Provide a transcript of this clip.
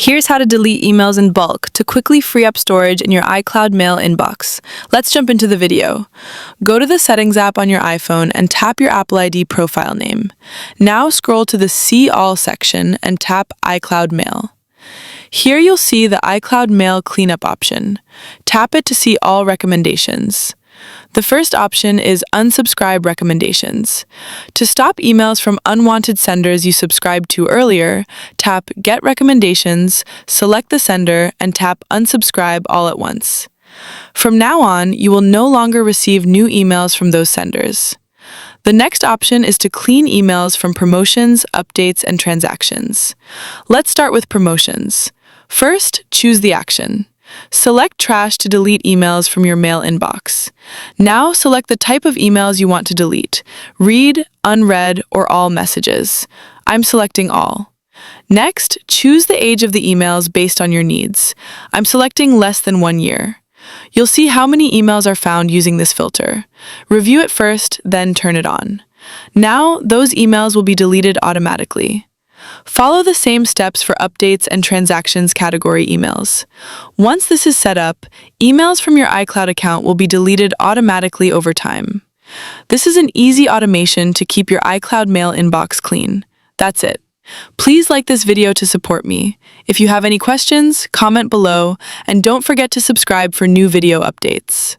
Here's how to delete emails in bulk to quickly free up storage in your iCloud mail inbox. Let's jump into the video. Go to the Settings app on your iPhone and tap your Apple ID profile name. Now scroll to the See All section and tap iCloud Mail. Here you'll see the iCloud Mail cleanup option. Tap it to see all recommendations. The first option is Unsubscribe Recommendations. To stop emails from unwanted senders you subscribed to earlier, tap Get Recommendations, select the sender, and tap Unsubscribe all at once. From now on, you will no longer receive new emails from those senders. The next option is to clean emails from promotions, updates, and transactions. Let's start with promotions. First, choose the action. Select Trash to delete emails from your mail inbox. Now select the type of emails you want to delete: read, unread, or all messages. I'm selecting all. Next, choose the age of the emails based on your needs. I'm selecting less than 1 year. You'll see how many emails are found using this filter. Review it first, then turn it on. Now, those emails will be deleted automatically. Follow the same steps for updates and transactions category emails. Once this is set up, emails from your iCloud account will be deleted automatically over time. This is an easy automation to keep your iCloud mail inbox clean. That's it. Please like this video to support me. If you have any questions, comment below, and don't forget to subscribe for new video updates.